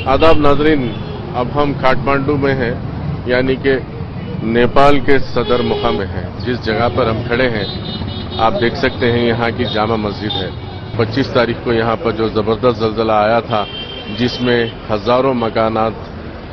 आदाब नाजरीन, अब हम काठमांडू में हैं, यानी कि नेपाल के सदर मुकाम में हैं। जिस जगह पर हम खड़े हैं आप देख सकते हैं यहाँ की जामा मस्जिद है। 25 तारीख को यहाँ पर जो ज़बरदस्त ज़लज़ला आया था जिसमें हज़ारों मकानात,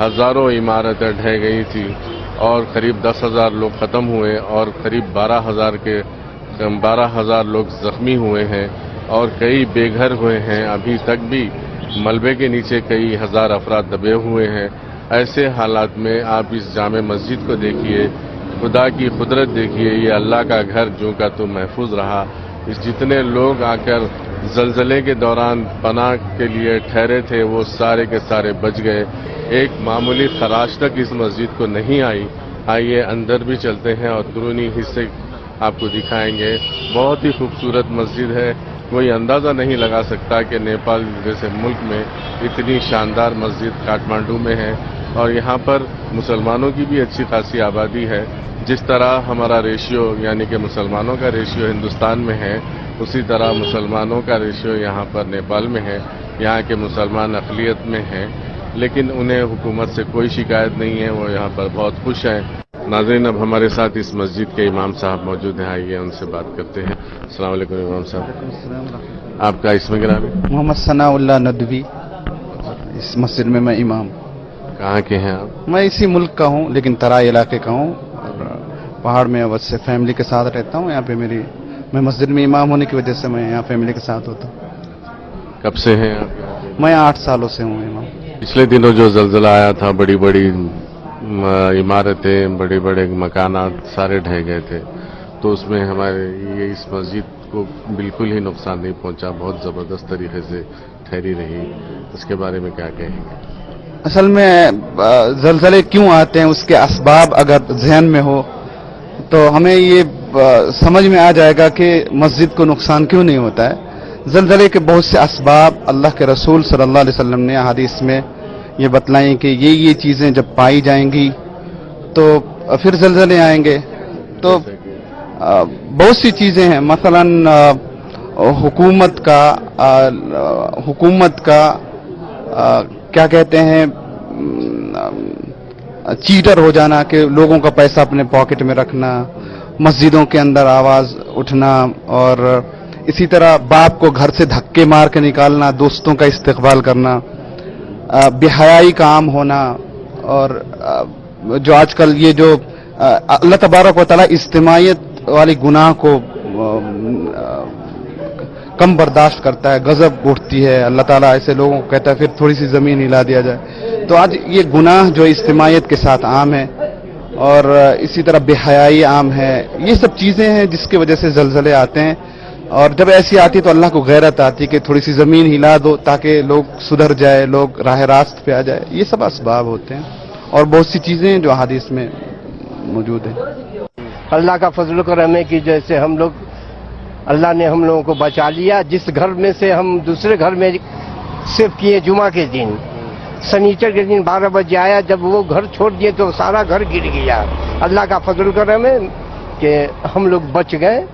हज़ारों इमारतें ढह गई थी और करीब 10,000 लोग ख़त्म हुए और करीब 12,000 लोग ज़ख्मी हुए हैं और कई बेघर हुए हैं। अभी तक भी मलबे के नीचे कई हज़ार अफराद दबे हुए हैं। ऐसे हालात में आप इस जामे मस्जिद को देखिए, खुदा की कुदरत देखिए, ये अल्लाह का घर जो का तो महफूज रहा। इस जितने लोग आकर ज़लज़ले के दौरान पनाह के लिए ठहरे थे वो सारे के सारे बच गए। एक मामूली खराश तक इस मस्जिद को नहीं आई। आइए अंदर भी चलते हैं और अंदरूनी हिस्से आपको दिखाएंगे। बहुत ही खूबसूरत मस्जिद है, कोई अंदाज़ा नहीं लगा सकता कि नेपाल जैसे मुल्क में इतनी शानदार मस्जिद काठमांडू में है। और यहाँ पर मुसलमानों की भी अच्छी खासी आबादी है। जिस तरह हमारा रेशियो यानी कि मुसलमानों का रेशियो हिंदुस्तान में है उसी तरह मुसलमानों का रेशियो यहाँ पर नेपाल में है। यहाँ के मुसलमान अक़लियत में हैं लेकिन उन्हें हुकूमत से कोई शिकायत नहीं है, वो यहाँ पर बहुत खुश हैं। नाज़रीन, अब हमारे साथ इस मस्जिद के इमाम साहब मौजूद हैं, आइए उनसे बात करते हैं। अस्सलाम वालेकुम इमाम साहब, आपका इसमें गिराम है? मोहम्मद सनाउल्लाह नदवी। इस मस्जिद में मैं इमाम। कहाँ के हैं आप? मैं इसी मुल्क का हूँ लेकिन तराई इलाके का हूँ और पहाड़ में अवश्य फैमिली के साथ रहता हूँ। यहाँ पे मैं मस्जिद में इमाम होने की वजह से मैं यहाँ फैमिली के साथ होता हूँ। कब से हैं आप? मैं 8 सालों से हूँ इमाम। पिछले दिनों जो ज़लज़ला आया था बड़ी बड़ी इमारतें, बड़े बड़े मकानात सारे ढह गए थे, तो उसमें हमारे ये इस मस्जिद को बिल्कुल ही नुकसान नहीं पहुंचा, बहुत ज़बरदस्त तरीके से ठहरी रही। उसके बारे में क्या कहेंगे? असल में ज़लज़ले क्यों आते हैं उसके असबाब अगर ज़हन में हो तो हमें ये समझ में आ जाएगा कि मस्जिद को नुकसान क्यों नहीं होता है। ज़लज़ले के बहुत से असबाब अल्लाह के रसूल सल्लल्लाहु अलैहि वसल्लम ने हदीस में ये बतलाई कि ये चीज़ें जब पाई जाएंगी तो फिर ज़लज़ले आएंगे। तो बहुत सी चीज़ें हैं, मसलन हुकूमत का क्या कहते हैं चीटर हो जाना, कि लोगों का पैसा अपने पॉकेट में रखना, मस्जिदों के अंदर आवाज़ उठना और इसी तरह बाप को घर से धक्के मार के निकालना, दोस्तों का इस्तेक़बाल करना, बेहयाई का आम होना और जो आजकल ये जो अल्लाह तबारक व तआला इज्तिमाइयत वाली गुनाह को कम बर्दाश्त करता है, गजब उठती है। अल्लाह ताला ऐसे लोगों को कहता है फिर थोड़ी सी ज़मीन हिला दिया जाए। तो आज ये गुनाह जो इज्तिमाइयत के साथ आम है और इसी तरह बेहयाई आम है। ये सब चीज़ें हैं जिसकी वजह से ज़लज़ले आते हैं और जब ऐसी आती तो अल्लाह को गैरत आती कि थोड़ी सी ज़मीन हिला दो ताकि लोग सुधर जाए, लोग राह रास्त पे आ जाए। ये सब असबाब होते हैं और बहुत सी चीज़ें जो हदीस में मौजूद हैं। अल्लाह का फजल करम है कि जैसे हम लोग अल्लाह ने हम लोगों को बचा लिया। जिस घर में से हम दूसरे घर में शिफ्ट किए जुमा के दिन, शनिचर के दिन 12 बजे आया, जब वो घर छोड़ दिए तो सारा घर गिर गया। अल्लाह का फजल करम है कि हम लोग बच गए।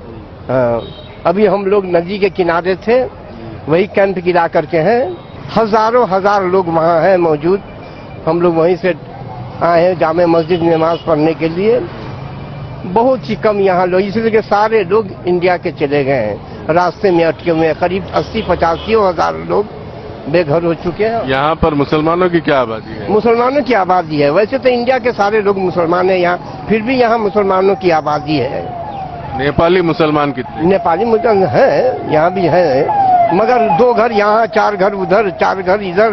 अभी हम लोग नदी के किनारे थे, वही कैंप गिरा करके हैं। हज़ार लोग वहाँ हैं मौजूद। हम लोग वहीं से आए हैं जामे मस्जिद नमाज पढ़ने के लिए। बहुत ही कम यहाँ लोग, इसलिए कि सारे लोग इंडिया के चले गए हैं, रास्ते में अटके हुए हैं। करीब 80-85 हज़ार लोग बेघर हो चुके हैं। यहाँ पर मुसलमानों की क्या आबादी है? मुसलमानों की आबादी है। वैसे तो इंडिया के सारे लोग मुसलमान हैं यहाँ, फिर भी यहाँ मुसलमानों की आबादी है। नेपाली मुसलमान कितने? नेपाली मुसलमान हैं, यहाँ भी हैं, मगर 2 घर यहाँ, 4 घर उधर, 4 घर इधर,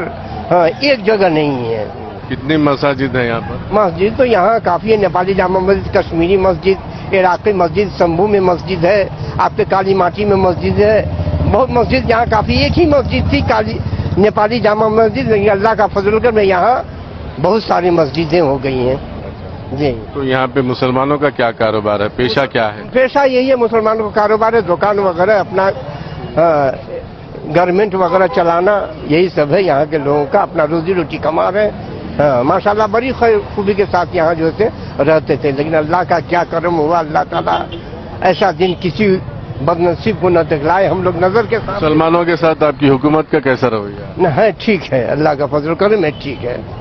हाँ, एक जगह नहीं है। कितनी मसाजिद है यहाँ पर? मस्जिद तो यहाँ काफ़ी है। नेपाली जामा मस्जिद, कश्मीरी मस्जिद, इराकी मस्जिद, शंभू में मस्जिद है, आपके काली माटी में मस्जिद है। बहुत मस्जिद यहाँ काफ़ी, एक ही मस्जिद थी काली नेपाली जामा मस्जिद। अल्लाह का फजल कर में यहाँ बहुत सारी मस्जिदें हो गई हैं जी। तो यहाँ पे मुसलमानों का क्या कारोबार है, पेशा क्या है? पेशा यही है, मुसलमानों का कारोबार है, दुकान वगैरह, अपना गारमेंट वगैरह चलाना, यही सब है यहाँ के लोगों का। अपना रोजी रोटी कमा रहे हैं। हाँ, माशाल्लाह बड़ी खूबी के साथ यहाँ जो थे रहते थे। लेकिन अल्लाह का क्या करम हुआ, अल्लाह ताला ऐसा दिन किसी बदनसीब को न दिखलाए। हम लोग नजर के साथ मुसलमानों के साथ आपकी हुकूमत का कैसा रवैया है? न है, ठीक है, अल्लाह का फजल करम है, ठीक है।